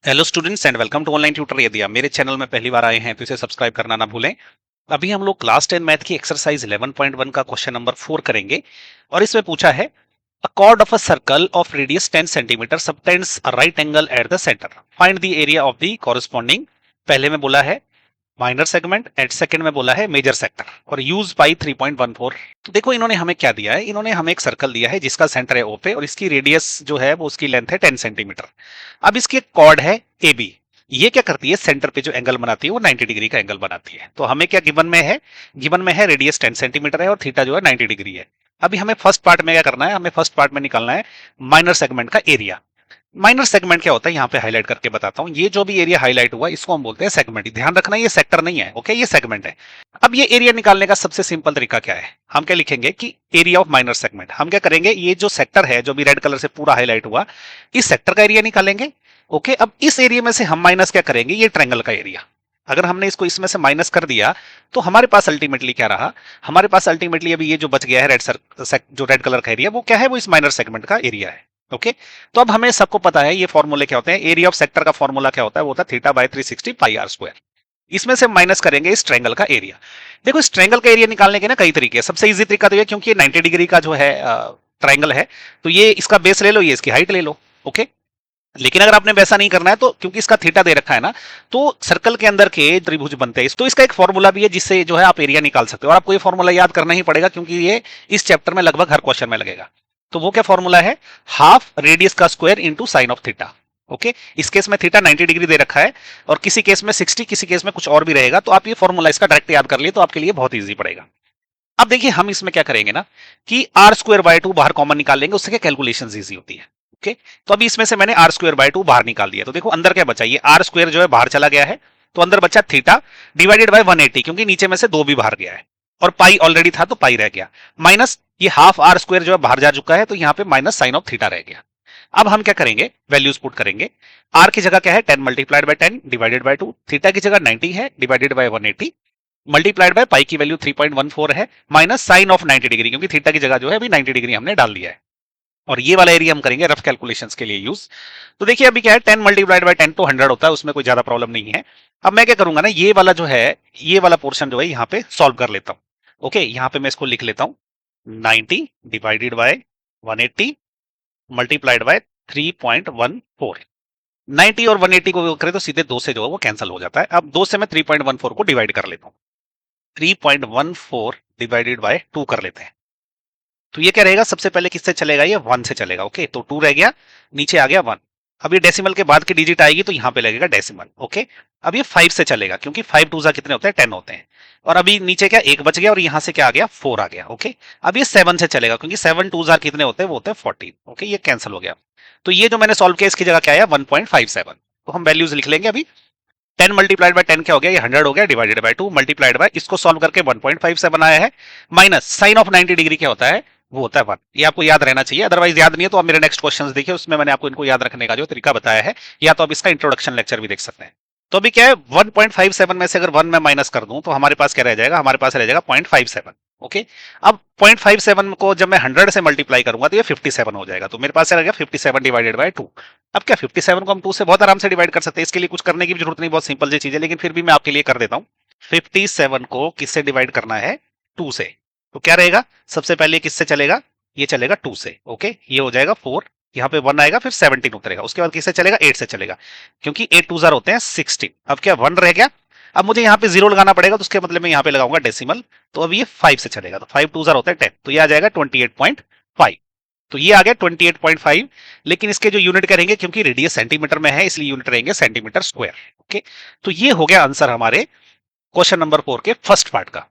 Hello students and welcome to online tutor. यदि आप मेरे चैनल में पहली बार आए हैं तो इसे सब्सक्राइब करना ना भूलें। अभी हम लोग क्लास 10 मैथ की एक्सरसाइज 11.1 का क्वेश्चन नंबर 4 करेंगे और इसमें पूछा है अ cord of a circle of radius 10 centimetre subtends a right angle at the centre, find the area of the corresponding. पहले में बोला है माइनर सेगमेंट एंड सेकंड में बोला है मेजर सेक्टर और यूज बाई 3.14। तो देखो इन्होंने हमें क्या दिया है, इन्होंने हमें एक सर्कल दिया है जिसका सेंटर है ओ पे और इसकी रेडियस जो है वो उसकी लेंथ है 10 सेंटीमीटर। अब इसकी एक कॉर्ड है ए बी, ये क्या करती है सेंटर पे जो एंगल बनाती है वो 90 डिग्री का एंगल बनाती है। तो हमें क्या गिवन में है, गिवन में है रेडियस 10 सेंटीमीटर है और थीटा जो है 90 डिग्री है। अभी हमें फर्स्ट पार्ट में क्या करना है, हमें फर्स्ट पार्ट में निकालना है माइनर सेगमेंट का एरिया। माइनर सेगमेंट क्या होता है यहाँ पे हाईलाइट करके बताता हूँ। ये जो भी एरिया हाईलाइट हुआ इसको हम बोलते हैं सेगमेंट। ध्यान रखना ये सेक्टर नहीं है, ओके, ये सेगमेंट है। अब ये एरिया निकालने का सबसे सिंपल तरीका क्या है, हम क्या लिखेंगे कि एरिया ऑफ माइनर सेगमेंट। हम क्या करेंगे, ये जो सेक्टर है जो भी रेड कलर से पूरा हाईलाइट हुआ इस सेक्टर का एरिया निकालेंगे। ओके, अब इस एरिया में से हम माइनस क्या करेंगे, ये ट्रायंगल का एरिया। अगर हमने इसको इसमें से माइनस कर दिया तो हमारे पास अल्टीमेटली क्या रहा, हमारे पास अल्टीमेटली अभी ये जो बच गया है जो रेड कलर का एरिया वो क्या है, वो इस माइनर सेगमेंट का एरिया है। ओके, तो अब हमें सबको पता है ये फॉर्मूले क्या होते हैं। एरिया ऑफ सेक्टर का फॉर्मूला क्या होता है, वो होता है theta by 360 pi r square. इसमें से माइनस करेंगे इस ट्रायंगल का एरिया। देखो इस ट्रायंगल का एरिया निकालने के ना कई तरीके हैं। सबसे इजी तरीका तो ये, क्योंकि ये 90 डिग्री का जो है ट्रायंगल है तो ये इसका बेस ले लो, ये इसकी हाइट ले लो। ओके, लेकिन अगर आपने वैसा नहीं करना है तो क्योंकि इसका थीटा दे रखा है ना, तो सर्कल के अंदर के त्रिभुज बनते हैं तो इसका एक फॉर्मूला भी है जिससे जो है आप एरिया निकाल सकते हो। और आपको ये फॉर्मूला याद करना ही पड़ेगा क्योंकि ये इस चैप्टर में लगभग हर क्वेश्चन में लगेगा। तो वो क्या फॉर्मूला है, हाफ रेडियस का square into sine of theta. Okay, इस केस में थीटा 90 डिग्री दे रखा है और किसी केस में 60, किसी केस में कुछ और भी रहेगा। तो आप ये फॉर्मूला इसका डायरेक्ट याद कर लिए तो आपके लिए बहुत ईजी पड़ेगा। अब देखिए हम इसमें क्या करेंगे ना कि आर स्क्वायर बाय 2 बाहर कॉमन निकाल लेंगे, उससे क्या कैलकुलेशन ईजी होती है। ओके, तो अभी इसमें से मैंने आर स्क्वायर बाय 2 बाहर निकाल दिया। तो देखो अंदर क्या बचा, ये आर स्क्वायर जो है बाहर चला गया है तो अंदर बचा थीटा डिवाइडेड बाय 180, क्योंकि नीचे में से 2 भी बाहर गया है और पाई ऑलरेडी था तो पाई रह गया, माइनस ये हाफ आर स्क्वायर जो है बाहर जा चुका है तो यहाँ पे माइनस साइन ऑफ थीटा रह गया। अब हम क्या करेंगे, वैल्यूज पुट करेंगे। आर की जगह क्या है 10 multiplied by 10 divided by 2, theta की जगह 90 है डिवाइडेड बाय 180 मल्टीप्लाइड बाय पाई की वैल्यू 3.14 है माइनस साइन ऑफ 90 डिग्री, क्योंकि थीटा की जगह जो है अभी 90 डिग्री हमने डाल दिया है। और ये वाला एरिया हम करेंगे रफ कैलकुलेशंस के लिए यूज। तो देखिए अभी क्या है 10 मल्टीप्लाइड बाय 10 तो 100 होता है, उसमें कोई ज्यादा प्रॉब्लम नहीं है। अब मैं क्या करूंगा ना, ये वाला जो है ये वाला पोर्शन जो है यहाँ पे सॉल्व कर लेता हूँ। ओके, यहाँ पे मैं इसको लिख लेता हूँ 90 डिवाइडेड बाय 180 मल्टीप्लाइड बाय 3.14। 90 और 180 को करें तो सीधे 2 से जो है वो कैंसिल हो जाता है। अब 2 से मैं 3.14 को डिवाइड कर लेता हूँ, 3.14 डिवाइडेड बाय 2 कर लेते हैं। तो ये क्या रहेगा, सबसे पहले किससे चलेगा, ये 1 से चलेगा। ओके, तो 2 रह गया, नीचे आ गया 1। अब ये डेसिमल के बाद की डिजिट आएगी तो यहाँ पे लगेगा डेसिमल। ओके, अब ये 5 से चलेगा क्योंकि 5 टू कितने होते हैं 10 होते हैं। और अभी नीचे क्या 1 बच गया और यहाँ से क्या आ गया 4 आ गया। ओके, अब ये 7 से चलेगा क्योंकि 7 टू कितने होते हैं, वो होते हैं 14। ओके, ये कैंसिल हो गया। तो ये जो मैंने सॉल्व किया इसकी जगह क्या आया 1.57। तो हम वैल्यूज लिख लेंगे अभी। 10 मल्टीप्लाइड बाय 10 क्या हो गया, ये 100 हो गया डिवाइडेड बाय 2 मल्टीप्लाइड बाय इसको सॉल्व करके 1.57 आया है माइनस साइन ऑफ 90 डिग्री क्या होता है, वो होता है 1। ये आपको याद रहना चाहिए, अदरवाइज याद नहीं है तो आप मेरे नेक्स्ट क्वेश्चंस देखिए, उसमें मैंने आपको इनको याद रखने का जो तरीका बताया है, या तो आप इसका इंट्रोडक्शन लेक्चर भी देख सकते हैं। तो अभी क्या है 1.57 में से अगर 1 में माइनस कर दूं तो हमारे पास क्या रह जाएगा, हमारे पास रह जाएगा 0.57। ओके, अब 0.57 को जब मैं 100 से मल्टीप्लाई करूंगा तो ये 57 हो जाएगा। तो मेरे पास रह गया 57 डिवाइडेड बाय 2। अब क्या 57 को हम 2 से बहुत आराम से डिवाइड कर सकते हैं, इसके लिए कुछ करने की भी जरूरत नहीं, बहुत सिंपल सी चीज है, लेकिन फिर भी मैं आपके लिए कर देता हूं। 57 को किससे डिवाइड करना है, 2 से। तो क्या रहेगा, सबसे पहले किससे चलेगा, ये चलेगा 2 से। ओके, ये हो जाएगा 4, यहाँ पे 1 आएगा फिर 17 उतरेगा, उसके बाद किससे चलेगा 8 से चलेगा क्योंकि 8 टू होते हैं 16। अब क्या 1 रह गया, अब मुझे यहाँ पे 0 लगाना पड़ेगा तो उसके मतलब मैं यहाँ पे लगाऊंगा डेसिमल। तो अब ये 5 से चलेगा, तो 5 टू होता है 10, तो ये आ जाएगा 28.5। तो ये आ गया 28.5, लेकिन इसके जो यूनिट करेंगे क्योंकि रेडियस सेंटीमीटर में है इसलिए यूनिट रहेंगे सेंटीमीटर स्क्वायर। ओके, तो ये हो गया आंसर हमारे क्वेश्चन नंबर 4 के फर्स्ट पार्ट का।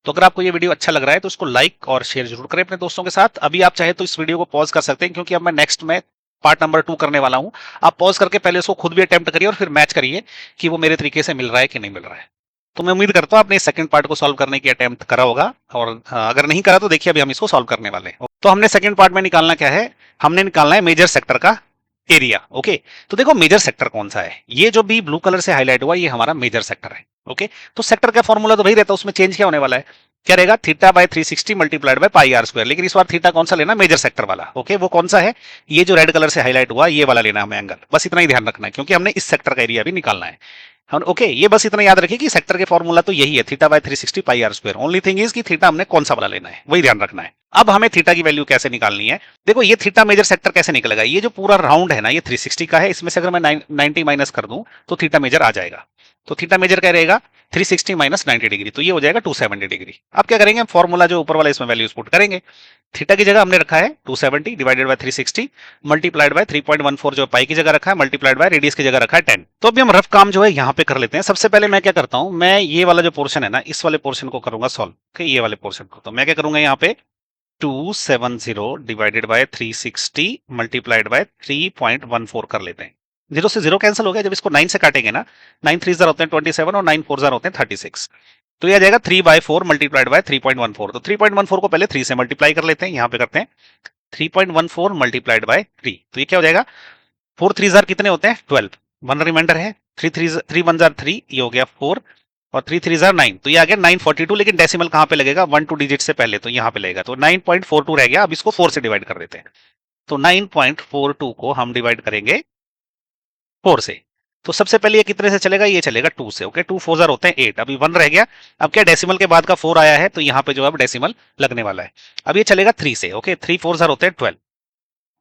तो अगर आपको ये वीडियो अच्छा लग रहा है तो इसको लाइक और शेयर जरूर करें अपने दोस्तों के साथ। अभी आप चाहे तो इस वीडियो को पॉज कर सकते हैं क्योंकि अब मैं नेक्स्ट में पार्ट नंबर 2 करने वाला हूं। आप पॉज करके पहले उसको खुद भी अटेम्प्ट करिए और फिर मैच करिए कि वो मेरे तरीके से मिल रहा है कि नहीं मिल रहा है। तो मैं उम्मीद करता हूं आपने सेकंड पार्ट को सॉल्व करने की अटेम्प्ट करा होगा, और अगर नहीं करा तो देखिए अभी हम इसको सॉल्व करने वाले हैं। तो हमने सेकंड पार्ट में निकालना क्या है, हमने निकालना है मेजर सेक्टर का एरिया। ओके, तो देखो मेजर सेक्टर कौन सा है, ये जो भी ब्लू कलर से हाईलाइट हुआ ये हमारा मेजर सेक्टर है। ओके, तो सेक्टर का फॉर्मूला तो वही रहता है, उसमें चेंज क्या होने वाला है, क्या रहेगा, theta by 360 multiplied by pi r square, लेकिन इस बार थीटा कौन सा लेना, मेजर सेक्टर वाला। ओके, वो कौन सा है, ये जो रेड कलर से हाईलाइट हुआ ये वाला लेना हमें एंगल, बस इतना ही ध्यान रखना है क्योंकि हमने इस सेक्टर का एरिया भी निकालना है। हम ओके, ये बस इतना याद रखिए कि सेक्टर के फॉर्मूला तो यही है, theta by 360 pi r square. Only thing is कि थीटा हमने कौन सा वाला लेना है, वही ध्यान रखना है। अब हमें थीटा की वैल्यू कैसे निकालनी है, देखो ये थीटा मेजर सेक्टर कैसे निकलेगा, ये जो पूरा राउंड है ना ये 360 का है, इसमें से अगर मैं 90 माइनस कर दूं तो थीटा मेजर आ जाएगा। तो थीटा मेजर क्या रहेगा, 360 माइनस 90 डिग्री, तो ये हो जाएगा 270 डिग्री। अब क्या करेंगे, फॉर्मूला जो ऊपर वाला इसमें वैल्यूज पुट करेंगे। थीटा की जगह हमने रखा है 270 डिवाइडेड बाय 360 मल्टीप्लाइड बाय 3.14, जो पाई की जगह रखा है, मल्टीप्लाइड बाय रेडियस की जगह रखा है 10। तो अभी हम रफ काम जो है यहाँ पे कर लेते हैं। सबसे पहले मैं क्या करता हूँ, मैं ये वाला जो पोर्शन है ना इस वाले पोर्शन को करूंगा सॉल्व, ये वाले पोर्शन को। तो मैं क्या करूंगा यहाँ पे 270 डिवाइडेड बाय 360 मल्टीप्लाइड बाय 3.14 कर लेते हैं। जीरो से जीरो कैंसिल हो गया, जब इसको 9 से काटेंगे ना, 9 3 होते हैं 27 और 9 4 होते हैं 36, तो ये आ जाएगा 3/4 मल्टीप्लाइड बाय 3.14। तो 3.14 को पहले 3 से मल्टीप्लाई कर लेते हैं, यहाँ पे करते हैं 3.14 मल्टीप्लाइड बाय 3, तो ये क्या हो जाएगा, 4 3 कितने होते हैं 12, वन रिमाइंडर है, 3 1 3, ये हो गया 4 और 3 3 9, तो ये आ गया 942। लेकिन डेसिमल कहां पे लगेगा, 1 2 डिजिट से पहले, तो यहां पे लगेगा, तो 9.42 रह गया। अब इसको 4 से डिवाइड कर देते हैं, तो 9.42 को हम डिवाइड करेंगे 4 से। तो सबसे पहले ये कितने से चलेगा, ये चलेगा 2 से। ओके, 2 4 होते हैं 8, अभी 1 रह गया। अब क्या डेसिमल के बाद का 4 आया है, तो यहाँ पे जो अब डेसिमल लगने वाला है। अब ये चलेगा 3 से। ओके, 3 4 होते हैं 12,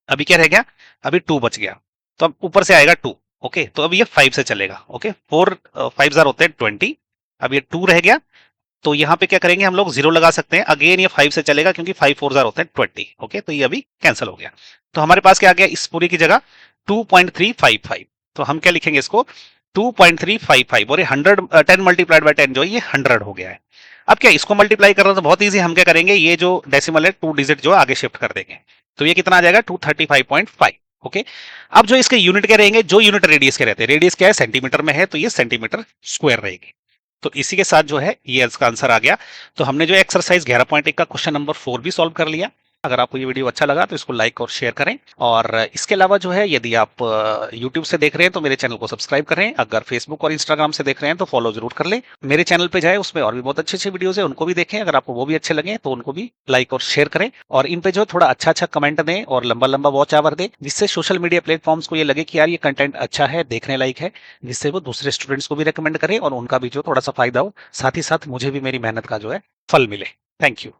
अभी क्या रह गया, अभी 2 बच गया, तो अब ऊपर से आएगा 2। ओके, तो अब ये 5 से चलेगा। ओके, 4 5 होते हैं 20, अब ये 2 रह गया, तो यहाँ पे क्या करेंगे, हम लोग 0 लगा सकते हैं। अगेन ये 5 से चलेगा क्योंकि 5 4 होते हैं 20। ओके, तो ये अभी कैंसिल हो गया। तो हमारे पास क्या आ गया, इस पूरी की जगह 2.355, तो हम क्या लिखेंगे इसको 2.355, और ये 10 मल्टीप्लाइड बाय 10 जो है ये 100 हो गया है। अब क्या इसको मल्टीप्लाई करना तो बहुत ईजी, हम क्या करेंगे, ये जो डेसिमल है 2 डिजिट जो आगे शिफ्ट कर देंगे, तो ये कितना आ जाएगा 235.5। ओके, अब जो इसके यूनिट क्या रहेंगे, जो यूनिट रेडियस के रहते हैं, रेडियस क्या है सेंटीमीटर में है, तो ये सेंटीमीटर स्क्वायर रहेगी। तो इसी के साथ जो है ये इसका आंसर आ गया। तो हमने जो एक्सरसाइज 11.1 का क्वेश्चन नंबर 4 भी सॉल्व कर लिया। अगर आपको ये वीडियो अच्छा लगा तो इसको लाइक और शेयर करें, और इसके अलावा जो है यदि आप यूट्यूब से देख रहे हैं तो मेरे चैनल को सब्सक्राइब करें, अगर फेसबुक और इंस्टाग्राम से देख रहे हैं तो फॉलो जरूर कर लें। मेरे चैनल पे जाए, उसमें और भी बहुत अच्छे अच्छे वीडियोस है, उनको भी देखें, अगर आपको वो भी अच्छे लगे तो उनको भी लाइक और शेयर करें, और इन पे जो थोड़ा अच्छा अच्छा कमेंट दें और लंबा लंबा वॉच आवर दें, जिससे सोशल मीडिया प्लेटफॉर्म्स को ये लगे कि यार ये कंटेंट अच्छा है, देखने लायक है, जिससे वो दूसरे स्टूडेंट्स को भी रिकमेंड करें और उनका भी जो थोड़ा सा फायदा हो, साथ ही साथ मुझे भी मेरी मेहनत का जो है फल मिले। Thank you.